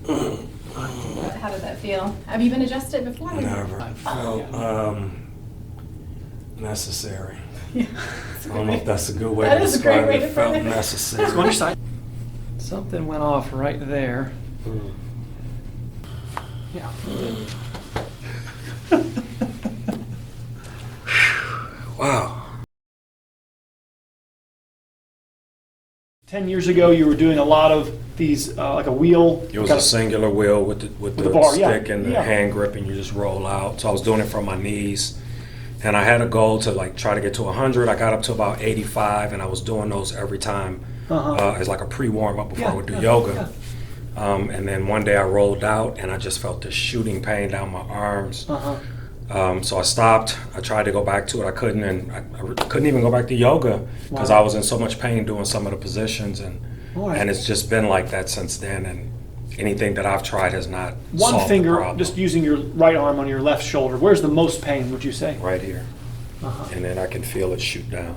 How did that feel? Have you been adjusted before? Never. Felt necessary. Yeah. I don't know if that's a good way That to is a great describe way it. to It felt put it. necessary. Let's go on your side. Something went off right there. Yeah. Wow. 10 years ago, you were doing a lot of these, like a wheel. It was a singular wheel with the bar, yeah. stick and the Yeah. hand grip, and you just roll out. So I was doing it from my knees, and I had a goal to like try to get to 100. I got up to about 85, and I was doing those every time as like a pre-warm up before I would do yoga. And then one day I rolled out, and I just felt this shooting pain down my arms. So I stopped. I tried to go back to it. I couldn't, and I couldn't even go back to yoga because I was in so much pain doing some of the positions, and it's just been like that since then. And anything that I've tried has not One solved finger, the problem. just using your right arm on your left shoulder. Where's the most pain, would you say? Right here, and then I can feel it shoot down.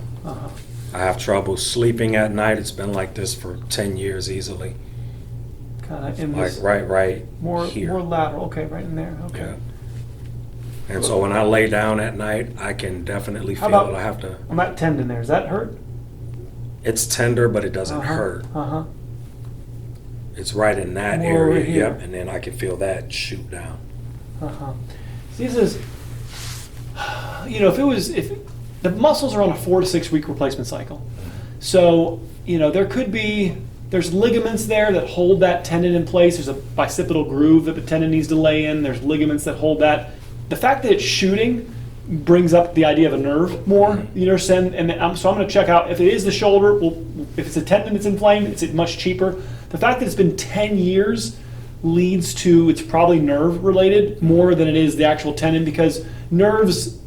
I have trouble sleeping at night. It's been like this for 10 years easily. Kind of in Like this, right more here. lateral. Okay, right in there. Okay. Yeah. And so when I lay down at night, I can definitely How feel about- it. I have to. On that tendon there, does that hurt? It's tender, but it doesn't hurt. It's right in that More over area. here. Yep, and then I can feel that shoot down. See, this is, if the muscles are on a 4 to 6 week replacement cycle, so there's ligaments there that hold that tendon in place. There's a bicipital groove that the tendon needs to lay in. There's ligaments that hold that. The fact that it's shooting brings up the idea of a nerve more. You understand? And so I'm going to check out if it is the shoulder. Well, if it's a tendon that's inflamed, it's much cheaper. The fact that it's been 10 years leads to it's probably nerve related more than it is the actual tendon, because nerves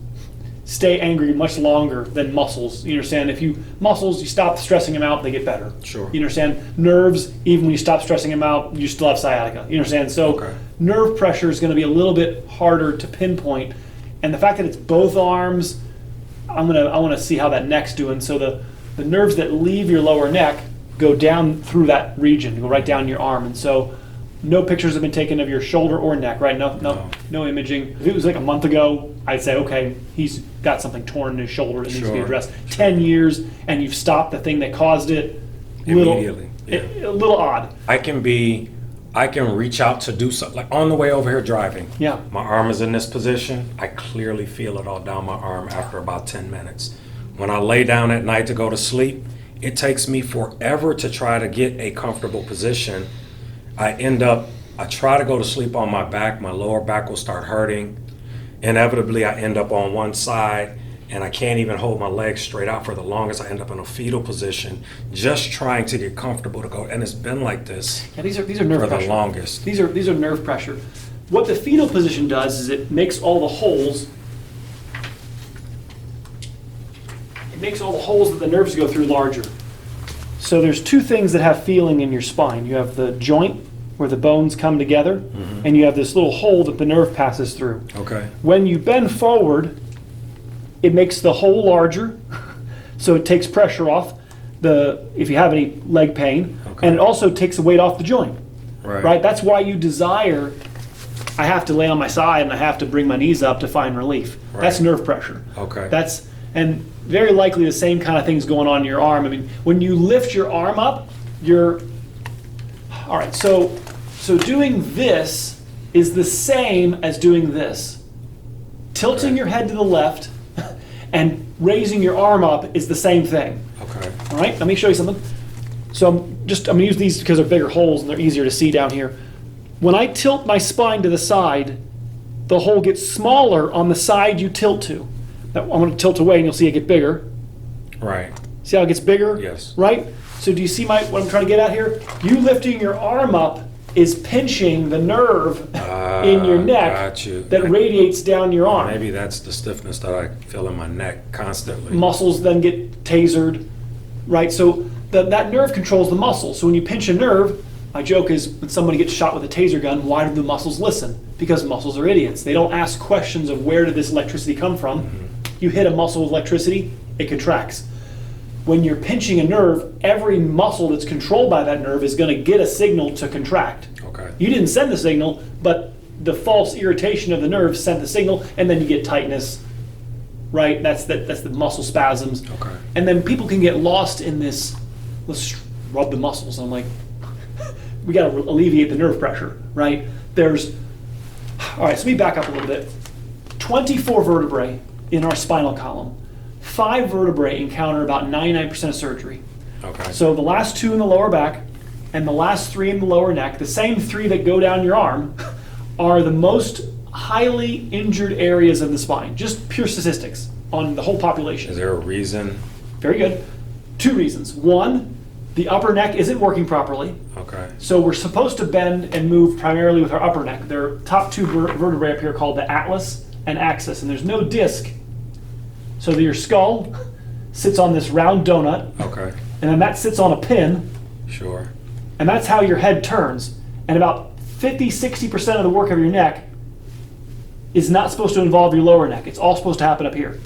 stay angry much longer than muscles. You understand? If you stop stressing them out, they get better. Sure. You understand? Nerves, even when you stop stressing them out, you still have sciatica. You understand? So nerve pressure is going to be a little bit harder to pinpoint. And the fact that it's both arms, I want to see how that neck's doing. So the nerves that leave your lower neck go down through that region, go right down your arm. And so no pictures have been taken of your shoulder or neck, right? No imaging. If it was like a month ago, I'd say, okay, he's got something torn in his shoulder that needs to be addressed. 10 years, and you've stopped the thing that caused it. Immediately. A little odd. I can reach out to do something. Like on the way over here driving, Yeah. my arm is in this position. I clearly feel it all down my arm after about 10 minutes. When I lay down at night to go to sleep, it takes me forever to try to get a comfortable position. I try to go to sleep on my back. My lower back will start hurting. Inevitably, I end up on one side, and I can't even hold my legs straight out for the longest. I end up in a fetal position, just trying to get comfortable to go. And it's been like this Yeah, these are nerve for pressure. the longest. These are nerve pressure. What the fetal position does is it makes all the holes. It makes all the holes that the nerves go through larger. So there's two things that have feeling in your spine. You have the joint where the bones come together, and you have this little hole that the nerve passes through. Okay. When you bend forward, it makes the hole larger, so it takes pressure off if you have any leg pain, and it also takes the weight off the joint. Right? That's why you desire, I have to lay on my side and I have to bring my knees up to find relief. That's nerve pressure. Okay. And very likely the same kind of things going on in your arm. I mean, when you lift your arm up, all right, so doing this is the same as doing this. Tilting your head to the left and raising your arm up is the same thing. Okay. All right, let me show you something. So I'm going to use these because they're bigger holes and they're easier to see down here. When I tilt my spine to the side, the hole gets smaller on the side you tilt to. Now, I'm going to tilt away and you'll see it get bigger. Right. See how it gets bigger? Yes. Right? So do you see what I'm trying to get at here? You lifting your arm up is pinching the nerve in your neck that radiates down your arm. Maybe that's the stiffness that I feel in my neck constantly. Muscles then get tasered, right? So that nerve controls the muscles. So when you pinch a nerve, my joke is when somebody gets shot with a taser gun, why do the muscles listen? Because muscles are idiots. They don't ask questions of where did this electricity come from. You hit a muscle with electricity, it contracts. when you're pinching a nerve, every muscle that's controlled by that nerve is going to get a signal to contract. Okay. You didn't send the signal, but the false irritation of the nerve sent the signal, and then you get tightness, right? That's the muscle spasms. Okay. And then people can get lost in this, let's rub the muscles. I'm like, we got to alleviate the nerve pressure, right? All right, so we back up a little bit. 24 vertebrae in our spinal column. 5 vertebrae encounter about 99% of surgery. Okay. So the last 2 in the lower back and the last 3 in the lower neck, the same 3 that go down your arm, are the most highly injured areas of the spine. Just pure statistics on the whole population. Is there a reason? Very good. 2 reasons. 1, the upper neck isn't working properly. Okay. So we're supposed to bend and move primarily with our upper neck. There are top 2 vertebrae up here called the atlas and axis, and there's no disc. So that your skull sits on this round donut, Okay. and then that sits on a pin, Sure. and that's how your head turns. And about 50-60% of the work of your neck is not supposed to involve your lower neck. It's all supposed to happen up here.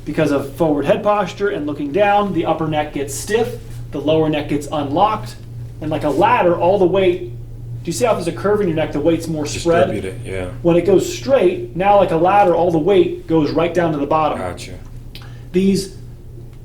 Because of forward head posture and looking down, the upper neck gets stiff, the lower neck gets unlocked, and like a ladder, all the weight, do you see how there's a curve in your neck, the weight's more spread? Distribute it, yeah. When it goes straight, now like a ladder, all the weight goes right down to the bottom. Gotcha. These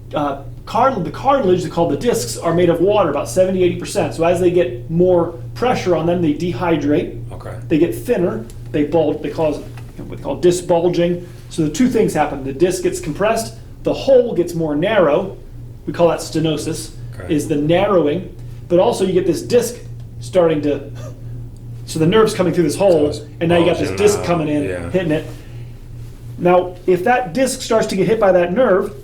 the cartilage, they're called the discs, are made of water, about 70-80%. So as they get more pressure on them, they dehydrate. Okay. They get thinner. They bulge. They cause what they call disc bulging. So the 2 things happen: the disc gets compressed, the hole gets more narrow. We call that stenosis. Okay. Is the narrowing, but also you get this disc starting to. So the nerve's coming through this hole, So it's and now you got this bulging disc out, coming in, yeah. hitting it. Now, if that disc starts to get hit by that nerve,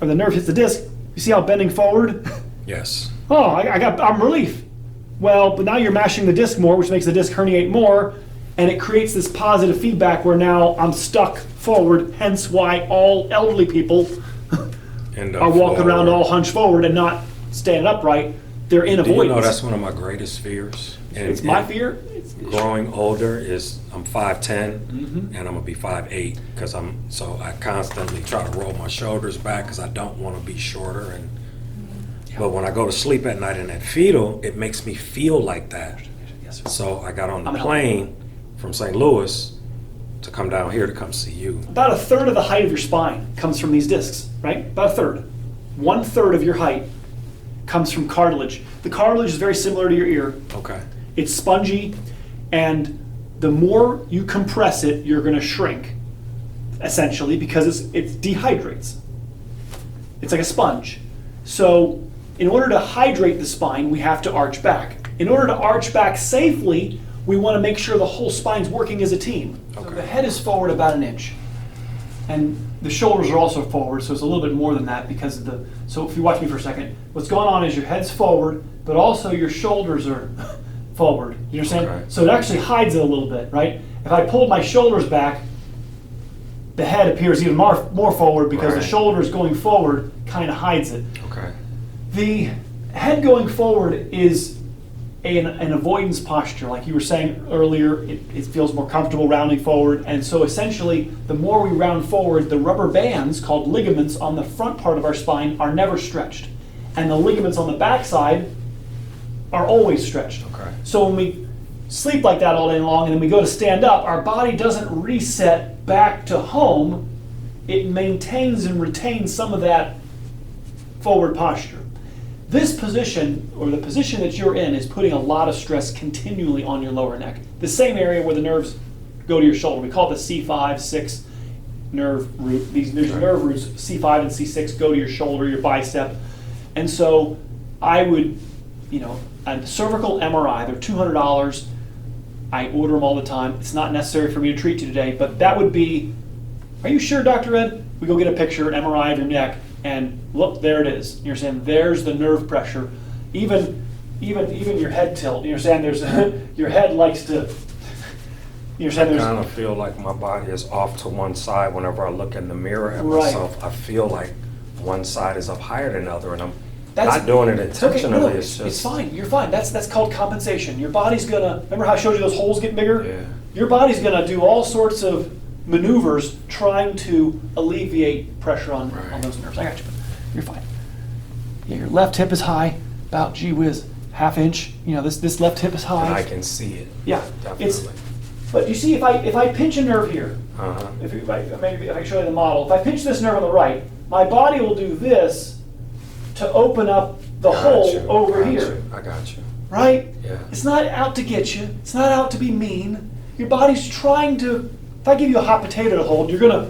or the nerve hits the disc, you see how bending forward? Yes. Oh, I'm relief. Well, but now you're mashing the disc more, which makes the disc herniate more, and it creates this positive feedback where now I'm stuck forward, hence why all elderly people are walking around all hunched forward and not standing upright. They're in Do avoidance. you know that's one of my greatest fears? And, It's my and fear. Growing older is I'm 5'10", Mm-hmm. and I'm gonna be 5'8", because so I constantly try to roll my shoulders back because I don't want to be shorter. And but when I go to sleep at night in that fetal, it makes me feel like that. Yes, sir. So I got on the I'm plane from St. Louis to come down here to come see you. About a third of the height of your spine comes from these discs, right? About a third. 1/3 of your height comes from cartilage. The cartilage is very similar to your ear. Okay. It's spongy, and the more you compress it, you're going to shrink, essentially, because it dehydrates. It's like a sponge. So in order to hydrate the spine, we have to arch back. In order to arch back safely, we want to make sure the whole spine's working as a team. So Okay. the head is forward about 1 inch. And the shoulders are also forward, so it's a little bit more than that because of so if you watch me for a second, what's going on is your head's forward, but also your shoulders are forward. You understand? Okay. So it actually hides it a little bit, right? If I pulled my shoulders back, the head appears even more forward because the Right. shoulders going forward kind of hides it. Okay. The head going forward is an avoidance posture. Like you were saying earlier, it feels more comfortable rounding forward. And so essentially, the more we round forward, the rubber bands called ligaments on the front part of our spine are never stretched. And the ligaments on the back side are always stretched. Okay. So when we sleep like that all day long and then we go to stand up, our body doesn't reset back to home. It maintains and retains some of that forward posture. This position, or the position that you're in, is putting a lot of stress continually on your lower neck. The same area where the nerves go to your shoulder. We call it the C5, 6 nerve root. There's nerve roots, C5 and C6, go to your shoulder, your bicep. And so I would, a cervical MRI, they're $200. I order them all the time. It's not necessary for me to treat you today, but that would be, are you sure, Dr. Ed? We go get a picture, an MRI of your neck, and look, there it is. You're saying there's the nerve pressure. Even your head tilt. You're saying there's your head likes to. You're saying I there's. kind of feel like my body is off to one side whenever I look in the mirror at Right. myself. I feel like one side is up higher than the other, and I'm That's- not doing it It's okay. intentionally. No, It's just it's fine. You're fine. That's called compensation. Your body's gonna. Remember how I showed you those holes getting bigger? Yeah. Your body's gonna do all sorts of maneuvers trying to alleviate pressure on Right. those nerves. I got you. You're fine. Yeah, your left hip is high, about, gee whiz, half inch. You know, this left hip is high. And I can see it. Yeah, Definitely. but you see, if I pinch a nerve here, Uh-huh. if I show you the model, if I pinch this nerve on the right, my body will do this to open up the hole over here, I got you. right? Yeah. It's not out to get you. It's not out to be mean. Your body's trying to. If I give you a hot potato to hold, you're gonna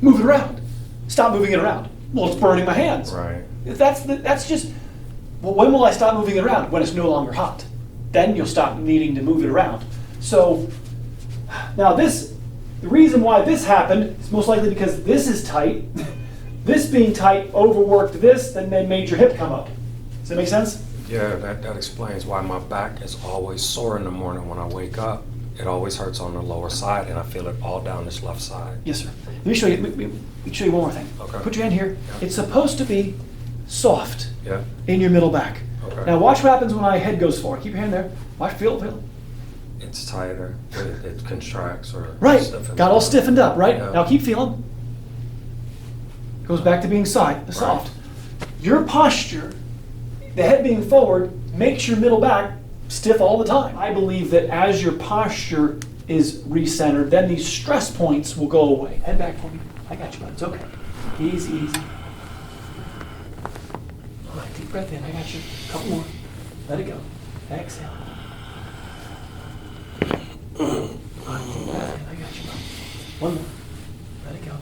move it around. Stop moving it around. Well, it's burning my hands. Right. That's just. Well, when will I stop moving it around? When it's no longer hot. Then you'll stop needing to move it around. So now the reason why this happened is most likely because this is tight. This being tight overworked this, then made your hip come up. Does that make sense? Yeah, that explains why my back is always sore in the morning when I wake up. It always hurts on the lower side, and I feel it all down this left side. Yes, sir. Let me show you. Let me show you one more thing. Okay. Put your hand here. Yeah. It's supposed to be soft Yeah. in your middle back. Okay. Now watch what happens when my head goes forward. Keep your hand there. Watch. Feel it. It's tighter. It contracts or Right. stiffens. Got all stiffened up. Right. Yeah. Now keep feeling. Goes back to being soft. Your posture, the head being forward, makes your middle back stiff all the time. I believe that as your posture is recentered, then these stress points will go away. Head back for me. I got you, bud. It's okay. Easy, easy. All right, deep breath in. I got you. Couple more. Let it go. Exhale. All right, deep breath in. I got you, bud. One more. Let it go.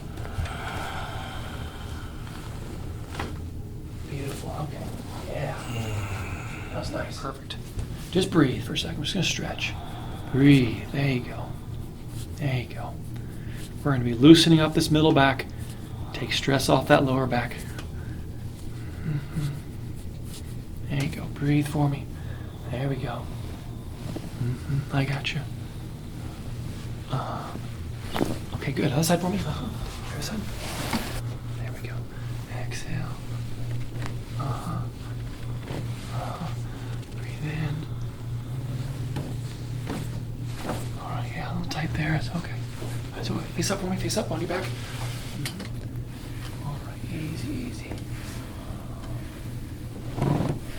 Beautiful. Okay. Yeah. That was nice. Perfect. Just breathe for a second. I'm just going to stretch. Breathe. There you go. There you go. We're going to be loosening up this middle back. Take stress off that lower back. There you go. Breathe for me. There we go. I got you. Okay, good. Other side for me. Other side. There we go. Exhale. Breathe in. All right, yeah, a little tight there. It's okay. It's okay. Face up for me. Face up on your back. All right, easy, easy.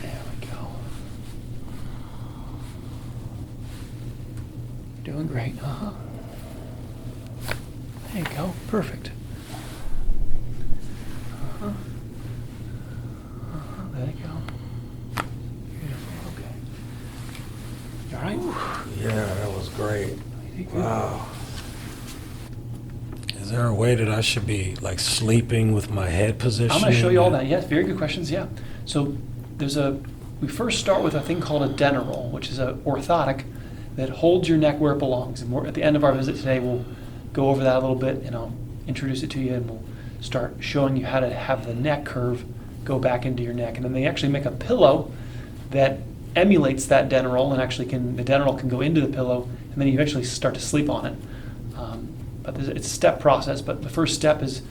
There we go. Doing great. There you go. Perfect. Let it go. Beautiful. Okay. You all right? Yeah, that was great. You did good. Wow. Is there a way that I should be like sleeping with my head position? I'm going to show you all that. Yes, very good questions. Yeah. So we first start with a thing called a Deneroll, which is an orthotic that holds your neck where it belongs. And at the end of our visit today, we'll go over that a little bit, and I'll introduce it to you, and we'll start showing you how to have the neck curve go back into your neck. And then they actually make a pillow that emulates that Deneroll, and actually the Deneroll can go into the pillow, and then you eventually start to sleep on it. But it's a step process, but the first step is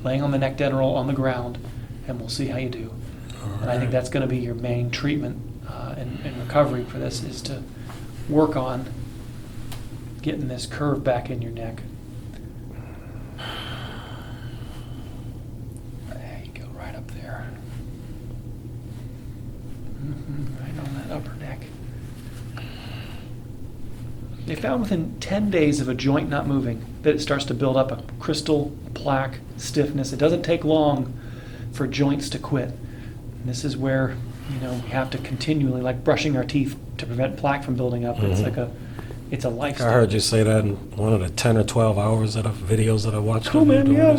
laying on the neck Deneroll on the ground, and we'll see how you do. And I think that's going to be your main treatment and recovery for this, is to work on getting this curve back in your neck. There you go, right up there. Right on that upper neck. They found within 10 days of a joint not moving that it starts to build up a crystal plaque stiffness. It doesn't take long for joints to quit. And this is where, we have to continually, like brushing our teeth to prevent plaque from building up. It's a lifestyle. I heard you say that in one of the 10 or 12 hours videos that I watched. Cool, man, yeah.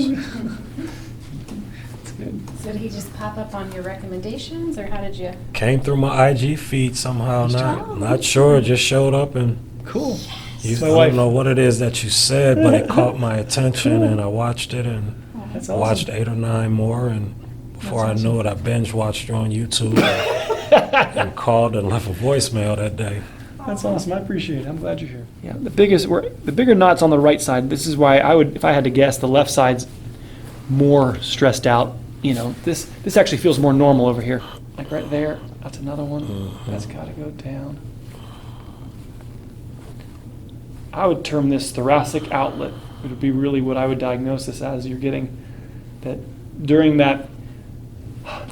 It's good. So did he just pop up on your recommendations, or how did you? Came through my IG feed somehow. Not sure. Just showed up and. Cool. I don't know what it is that you said, but it caught my attention, and I watched it, and That's I awesome. watched 8 or 9 more, and before I knew it, I binge watched you on YouTube and called and left a voicemail that day. That's awesome. I appreciate it. I'm glad you're here. Yeah, the bigger knot's on the right side. This is why if I had to guess, the left side's more stressed out. This actually feels more normal over here. Like right there. That's another one. Mm-hmm. That's got to go down. I would term this thoracic outlet. It would be really what I would diagnose this as. You're getting that during that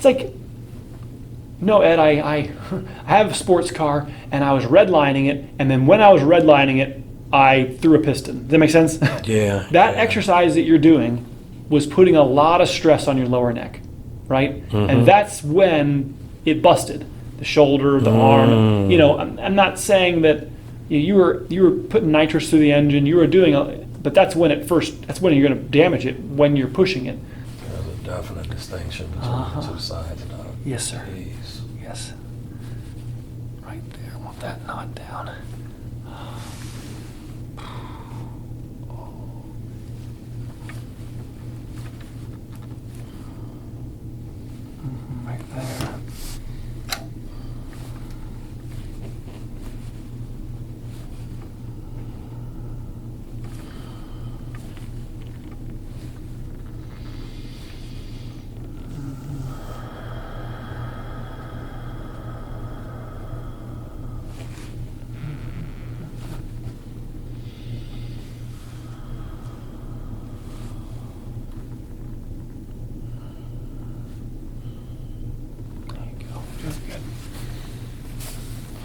It's like, no, Ed, I have a sports car and I was redlining it, and then when I was redlining it, I threw a piston. Does that make sense? Yeah. That exercise that you're doing was putting a lot of stress on your lower neck, right? And that's when it busted. The shoulder, the arm. You know, I'm not saying that you were putting nitrous through the engine. You were doing, but that's when you're going to damage it, when you're pushing it. There's a definite distinction between the two sides, Doc. Yes, sir. Jeez. Yes. Right there. I want that knot down. Right there.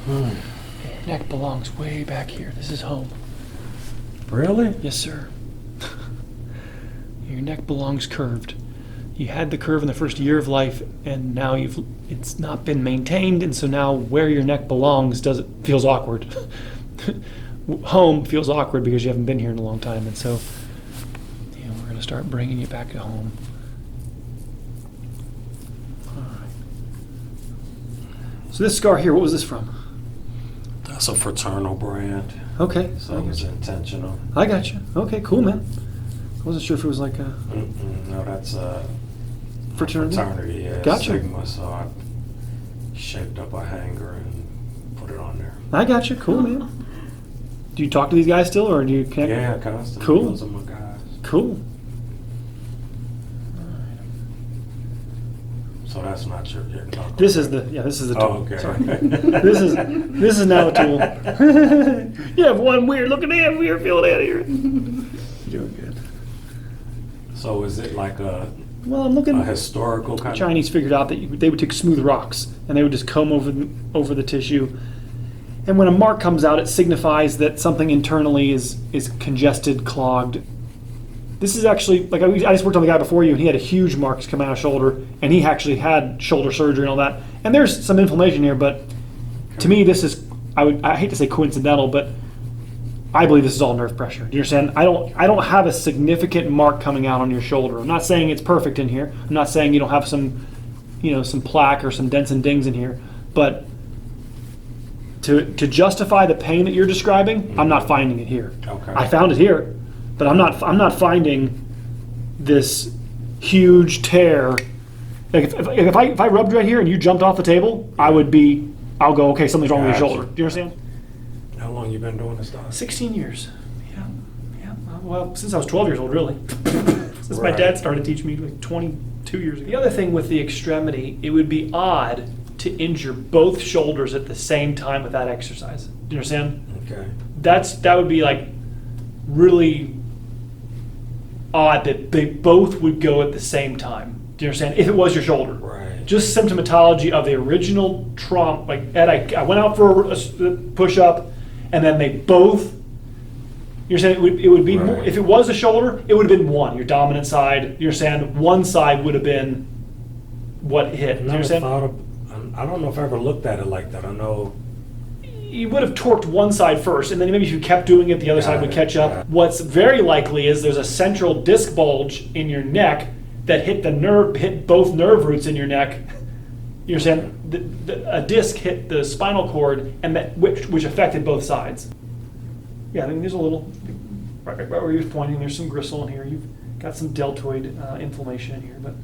Your neck belongs way back here. This is home. Really? Yes, sir. Your neck belongs curved. You had the curve in the first year of life, and now it's not been maintained, and so now where your neck belongs feels awkward. Home feels awkward because you haven't been here in a long time, and so we're going to start bringing you back to home. All right. So this scar here, what was this from? That's a fraternal brand. Okay. So it was intentional. I got you. Okay, cool, man. I wasn't sure if it was like a No, that's a fraternity. yeah. Gotcha. Sigma, so I shaped up a hanger and put it on there. I got you. Cool, man. Do you talk to these guys still, or do you connect? Yeah, constantly. Cool. Those are my guys. Cool. So that's not your knuckle. This is the tool. Oh, okay. Sorry. this is now a tool. You have one weird looking at weird feeling out of here. You're doing good. So is it like a I'm looking. historical kind Chinese figured out that they would take smooth rocks and they would just comb over the tissue. And when a mark comes out, it signifies that something internally is congested, clogged. This is actually, like I just worked on the guy before you, and he had a huge marks come out of shoulder, and he actually had shoulder surgery and all that. And there's some inflammation here, but to me, this is, I hate to say coincidental, but I believe this is all nerve pressure. Do you understand? I don't have a significant mark coming out on your shoulder. I'm not saying it's perfect in here. I'm not saying you don't have some plaque or some dents and dings in here, but to justify the pain that you're describing, I'm not finding it here. Okay. I found it here, but I'm not finding this huge tear. Like if I rubbed right here and you jumped off the table, I'll go, okay, something's wrong with your shoulder. Do you understand? How long you been doing this stuff? 16 years. Yeah. Well, since I was 12 years old, really. Since my Right. dad started teaching me like 22 years ago. The other thing with the extremity, it would be odd to injure both shoulders at the same time with that exercise. Do you understand? Okay. That would be like really odd that they both would go at the same time. Do you understand? If it was your shoulder. Right. Just symptomatology of the original trauma. Like, Ed, I went out for a push-up, and then they both, you're saying it would be, Right. if it was a shoulder, it would have been one, your dominant side. You understand? One side would have been what hit. Do you Never understand? thought of, I don't know if I ever looked at it like that. I know. You would have torqued one side first, and then maybe if you kept doing it, the other side would catch up. Got it. What's very likely is there's a central disc bulge in your neck that hit both nerve roots in your neck. You understand? A disc hit the spinal cord, and which affected both sides. Yeah, I mean, there's a little, right where you're pointing, there's some gristle in here. You've got some deltoid inflammation in here, but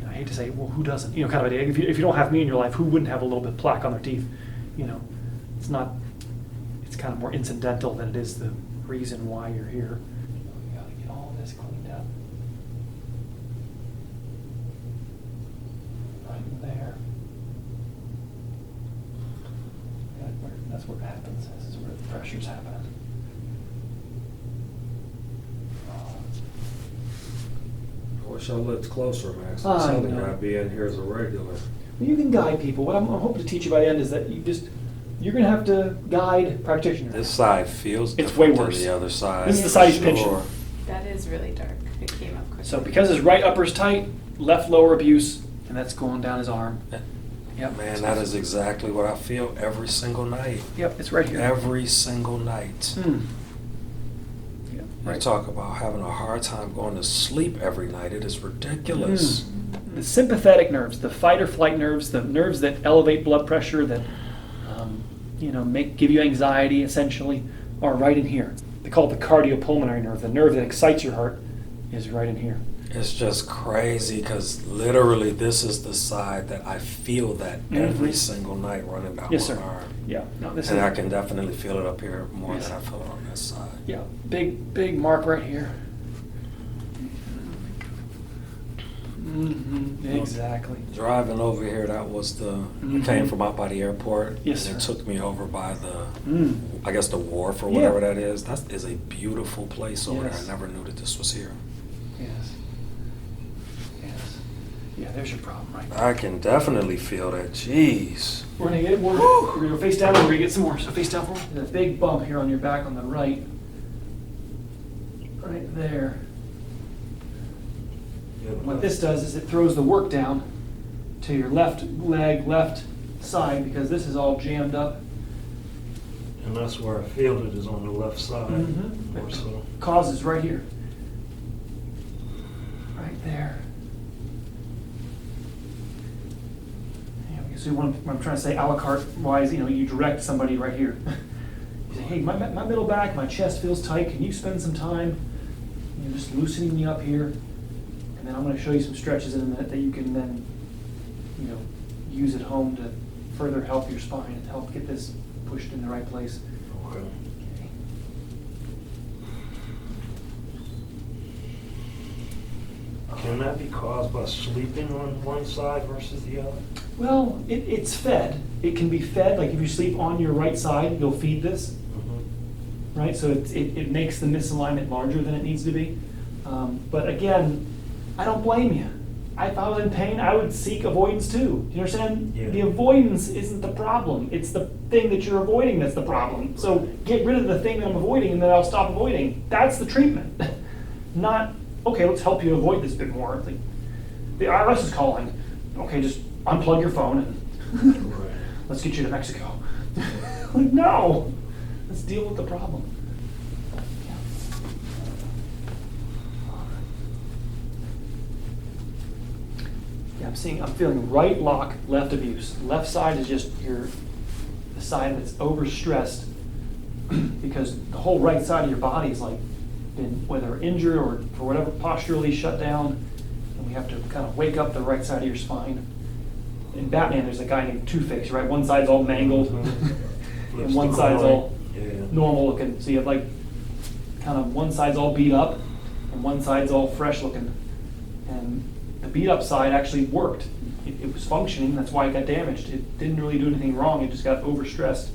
I hate to say, well, who doesn't? Kind of idea. If you don't have me in your life, who wouldn't have a little bit of plaque on their teeth? It's not. It's kind of more incidental than it is the reason why you're here. We gotta get all this cleaned up. Right there. That's where it happens. This is where the pressure's happening. Wish I lived closer, Max. I I'm telling you, know. I'd be in here as a regular. You can guide people. What I'm hoping to teach you by the end is that you're going to have to guide practitioners. This side feels It's different way than worse. the other side. This is the for side he's pinching. sure. That is really dark. It came up quickly. So because his right upper's tight, left lower abuse, and that's going down his arm. Yep. Man, that is exactly what I feel every single night. Yep, it's right here. Every single night. Hmm. Yep, You right. talk about having a hard time going to sleep every night. It is ridiculous. The sympathetic nerves, the fight or flight nerves, the nerves that elevate blood pressure, that give you anxiety, essentially, are right in here. They call it the cardiopulmonary nerve. The nerve that excites your heart is right in here. It's just crazy because literally this is the side that I feel that every single night running down Yes, my sir. arm. Yeah. No, this And is I can definitely feel it up here more Yes. than I feel it on this side. yeah, big mark right here. Exactly. Driving over here, that was Mhm. I came from out by the airport. Yes, and it sir. took me over by Mm. I guess the wharf or Yeah. whatever that is. That is a beautiful place over Yes. there. I never knew that this was here. Yes. Yes. Yeah, there's your problem right there. I can definitely feel that. Jeez. We're gonna get more. We're gonna go face down and we're gonna get some more. So face down for me. There's a big bump here on your back on the right. Right there. What this does is it throws the work down to your left leg, left side, because this is all jammed up. And that's where I feel it is on the left side. Mhm. More so. Causes right here. Right there. Yeah, so what I'm trying to say, a la carte wise, you direct somebody right here. You say, hey, my middle back, my chest feels tight. Can you spend some time, just loosening me up here? And then I'm going to show you some stretches in a minute that you can then, use at home to further help your spine and help get this pushed in the right place. Okay. Okay. Can that be caused by sleeping on one side versus the other? Well, it's fed. It can be fed. Like if you sleep on your right side, you'll feed this, Mm-hmm. right? So it makes the misalignment larger than it needs to be. But again, I don't blame you. If I was in pain, I would seek avoidance too. You understand? Yeah. The avoidance isn't the problem. It's the thing that you're avoiding that's the problem. So get rid of the thing that I'm avoiding and then I'll stop avoiding. That's the treatment. Not, okay, let's help you avoid this bit more. It's like, the IRS is calling. Okay, just unplug your phone and Right. let's get you to Mexico. Like, no, let's deal with the problem. Yeah, I'm feeling right lock, left abuse. Left side is just the side that's overstressed because the whole right side of your body is like been whether injured or for whatever posturally shut down, and we have to kind of wake up the right side of your spine. In Batman, there's a guy named Two-Face, right? One side's all mangled, Mm-hmm. and one side's all Yeah. normal looking. So you have like kind of one side's all beat up, and one side's all fresh looking. And the beat up side actually worked. It was functioning. That's why it got damaged. It didn't really do anything wrong. It just got overstressed.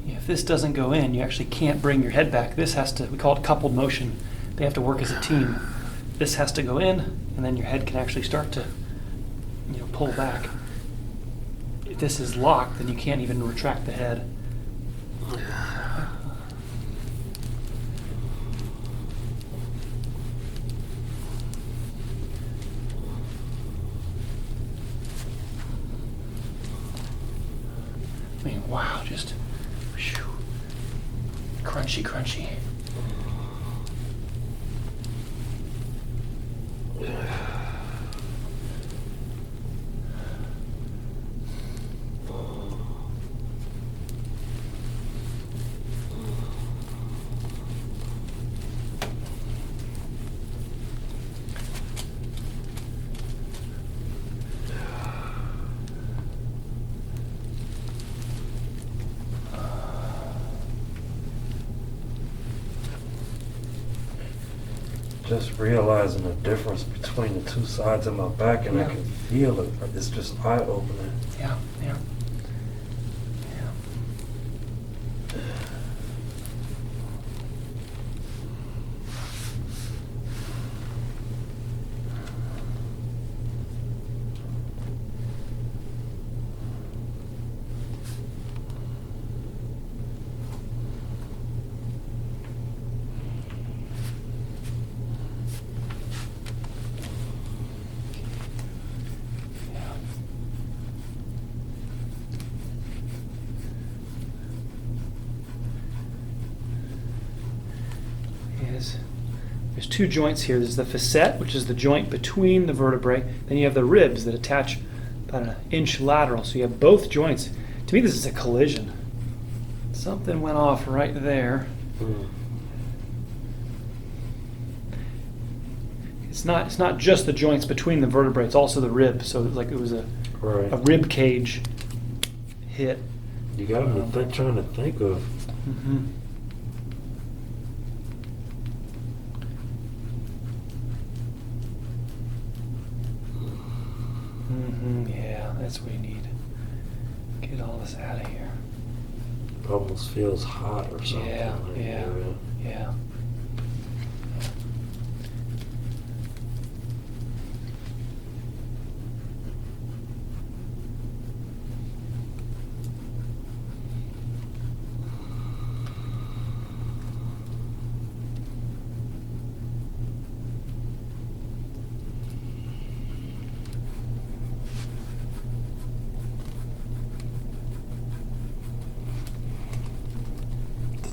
If this doesn't go in, you actually can't bring your head back. This has to, we call it coupled motion. They have to work as a team. This has to go in, and then your head can actually start to, pull back. If this is locked, then you can't even retract the head. I mean, wow, just whew, crunchy, crunchy. Just realizing the difference between the two sides of my back, and I Yeah. can feel it. It's just eye-opening. Yeah, yeah. There's two joints here. There's the facet, which is the joint between the vertebrae. Then you have the ribs that attach about an inch lateral. So you have both joints. To me, this is a collision. Something went off right there. It's not just the joints between the vertebrae. It's also the rib. So it's like it was a rib cage hit. You got me trying to think of. Mm-hmm. Yeah, that's what you need. Get all this out of here. Almost feels hot or something. Yeah, like yeah, that. yeah.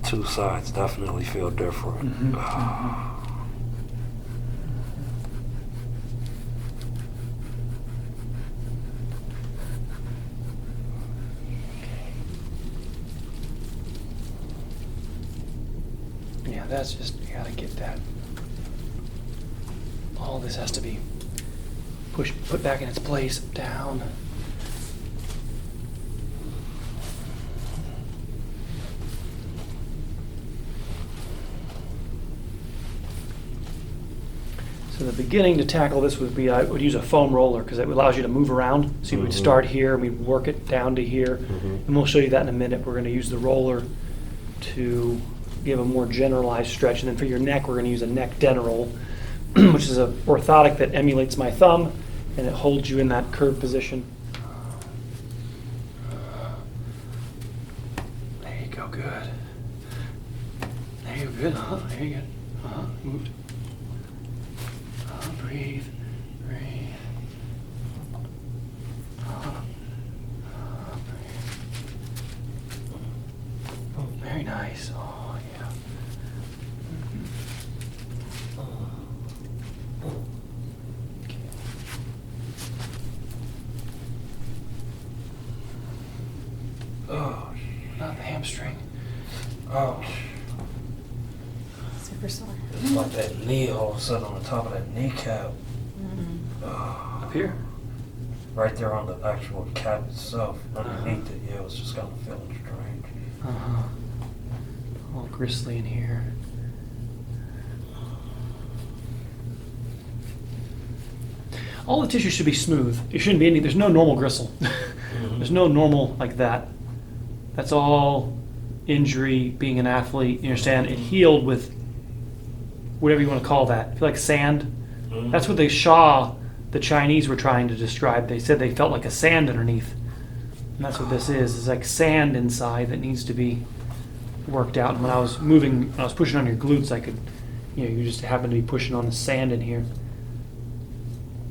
Two sides definitely feel different. Mm-hmm. Yeah, that's just, you gotta get that. All this has to be put back in its place, down. So the beginning to tackle this would be, I would use a foam roller because it allows you to move around. So you would start here, and we'd work it down to here. And we'll show you that in a minute. We're going to use the roller to give a more generalized stretch. And then for your neck, we're going to use a neck Denerol, which is an orthotic that emulates my thumb, and it holds you in that curved position. There you go, good. There you go, good. There you go. Moved. Breathe, breathe. Oh, very nice. Oh, yeah. Oh, Not the hamstring. oh. Super sore. It's like that knee all of a sudden on the top of that kneecap. Up here? Right there on the actual cap itself. Underneath it, yeah, it was just kind of feeling strange. Uh-huh. All gristly in here. All the tissue should be smooth. It shouldn't be any, there's no normal gristle. There's no normal like that. That's all injury, being an athlete. You understand? It healed with whatever you want to call that. I feel like sand. That's what the Chinese were trying to describe. They said they felt like a sand underneath. And that's what this is. It's like sand inside that needs to be worked out. And when I was pushing on your glutes, I could, you just happen to be pushing on the sand in here.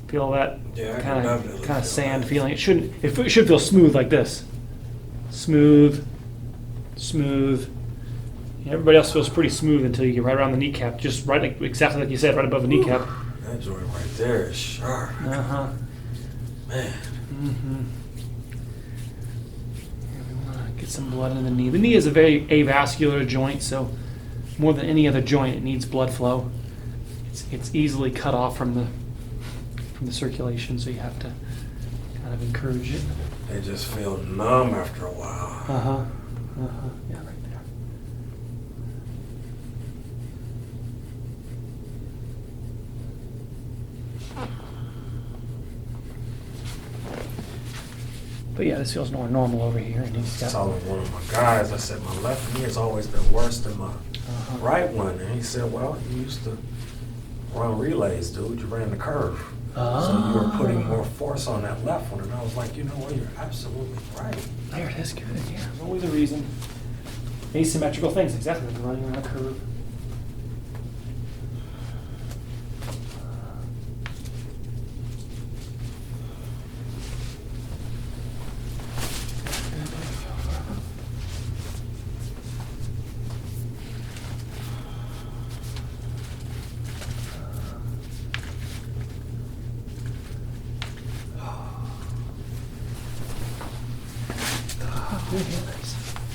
Feel that Yeah, I can kind definitely of feel sand that. feeling. It should feel smooth like this. Smooth, smooth. Everybody else feels pretty smooth until you get right around the kneecap, just right, like exactly like you said, right above the kneecap. That joint right there is sharp. Uh-huh. Man. Mm-hmm. We want to get some blood in the knee. The knee is a very avascular joint, so more than any other joint, it needs blood flow. It's easily cut off from the circulation, so you have to kind of encourage it. They just feel numb after a while. Uh-huh. Uh-huh. Yeah, right there. But yeah, this feels more normal over here. And he's I got, told one of my guys, I said, my left knee has always been worse than my right one. And he said, well, you used to run relays, dude. You ran the curve. So you were putting more force on that left one. And I was like, you know what? You're absolutely right. There it is. Good. Yeah, there's always a reason. Asymmetrical things, exactly like running around a curve.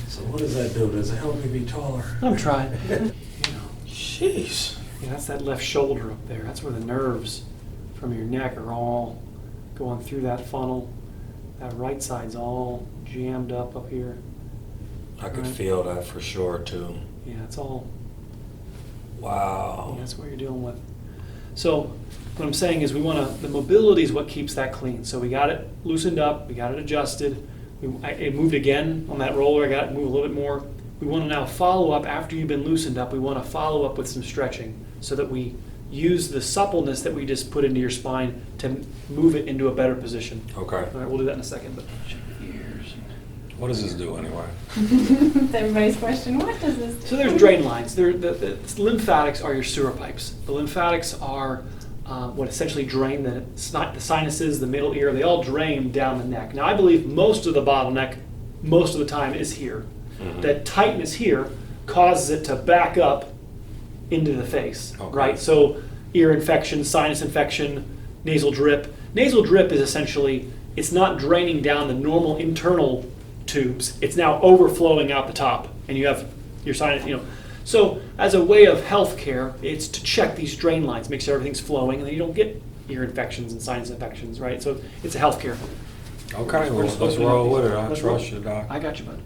So what does that do? Does it help me be taller? I'm trying. Jeez. Yeah, that's that left shoulder up there. That's where the nerves from your neck are all going through that funnel. That right side's all jammed up here. I could Right. feel that for sure, too. Yeah, it's all, Wow. yeah, that's what you're dealing with. So what I'm saying is the mobility is what keeps that clean. So we got it loosened up, we got it adjusted. It moved again on that roller, I got it moved a little bit more. We want to now follow up after you've been loosened up. We want to follow up with some stretching so that we use the suppleness that we just put into your spine to move it into a better position. Okay. All right, we'll do that in a second, but check the ears. What does this do anyway? It's everybody's question, what does this do? So there's drain lines. The lymphatics are your sewer pipes. The lymphatics are what essentially drain the sinuses, the middle ear. They all drain down the neck. Now I believe most of the bottleneck, most of the time, is here. Mhm. That tightness here causes it to back up into the face, Okay. right? So ear infection, sinus infection, nasal drip. Nasal drip is essentially, it's not draining down the normal internal tubes. It's now overflowing out the top, and you have your sinus, So as a way of health care, it's to check these drain lines, make sure everything's flowing, and then you don't get ear infections and sinus infections, right? So it's a health care. Okay, well, let's roll with it. I Let's trust roll. you, Doc. I got you, bud.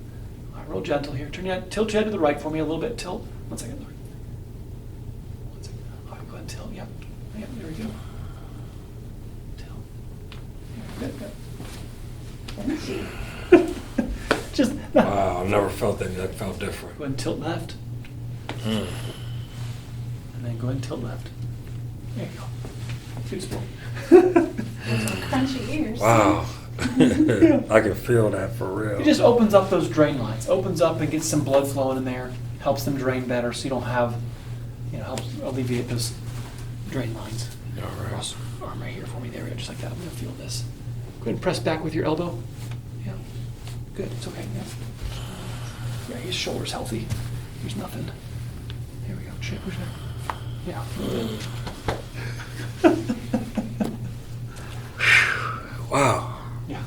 All right, real gentle here. Tilt your head to the right for me a little bit. Tilt. 1 second. One second. All right, go ahead and tilt. Yep. Yep, there we go. Tilt. Good. Just go Wow, I've never felt that. That felt different. ahead and tilt left. Mm. And then go ahead and tilt left. There you go. Good sport. Crunchy ears. Wow. I can feel that for real. It just opens up those drain lines. Opens up and gets some blood flowing in there. Helps them drain better so you don't have, helps alleviate those drain lines. All right. Cross arm right here for me. There we go, just like that. I'm going to feel this. Go ahead and press back with your elbow. Yeah. Good. It's okay. Yeah, his shoulder's healthy. There's nothing. Here we go. Push that. Yeah. Wow. Yeah.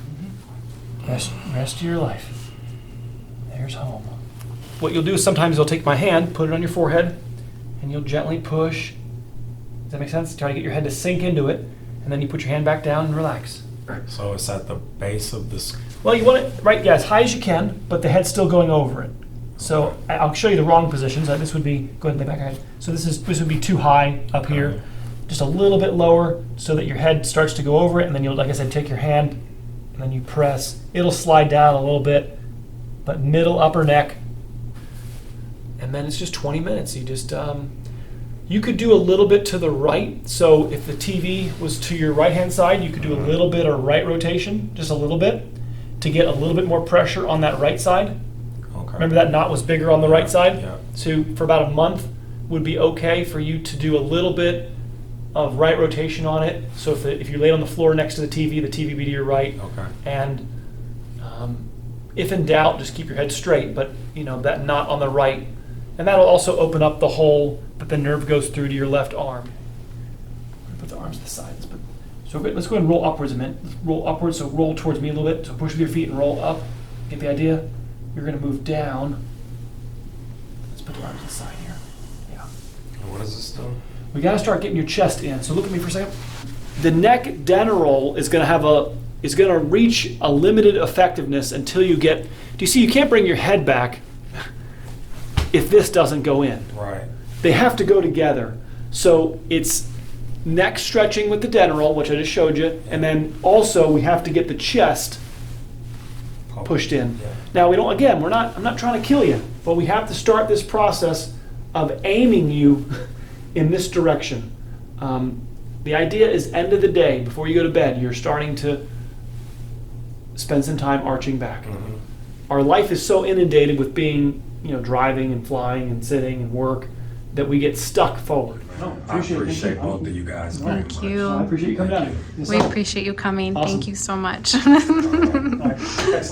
Rest of your life. There's home. What you'll do is sometimes you'll take my hand, put it on your forehead, and you'll gently push. Does that make sense? Try to get your head to sink into it, and then you put your hand back down and relax. So it's at the base of this. Well, you want it as high as you can, but the head's still going over it. So I'll show you the wrong positions. This would be, go ahead and lay back your head. So this would be too high up here. Just a little bit lower so that your head starts to go over it, and then you'll, like I said, take your hand, and then you press. It'll slide down a little bit, but middle, upper neck, and then it's just 20 minutes. You just, you could do a little bit to the right. So if the TV was to your right-hand side, you could do a little bit of right rotation, just a little bit, to get a little bit more pressure on that right side. Okay. Remember that knot was bigger on the right side? Yeah. So for about a month would be okay for you to do a little bit of right rotation on it. So if you laid on the floor next to the TV be to your right. Okay. And if in doubt, just keep your head straight, but that knot on the right. And that'll also open up the hole that the nerve goes through to your left arm. Put the arms to the side. So let's go ahead and roll upwards a minute. Roll upwards, so roll towards me a little bit. So push with your feet and roll up. Get the idea? You're going to move down. Let's put the arms to the side here. Yeah. What is this do? We got to start getting your chest in. So look at me for a second. The neck dental is going to reach a limited effectiveness until you get. Do you see? You can't bring your head back if this doesn't go in. Right. They have to go together. So it's neck stretching with the dental, which I just showed you, and then also we have to get the chest pushed in. Yeah. Now I'm not trying to kill you, but we have to start this process of aiming you in this direction. The idea is end of the day, before you go to bed, you're starting to spend some time arching back. Mm-hmm. Our life is so inundated with being, driving and flying and sitting and work that we get stuck forward. I appreciate both of you guys. very Thank much. you. I appreciate you coming down. We appreciate you coming. Awesome. Thank you so much. All right. Excellent.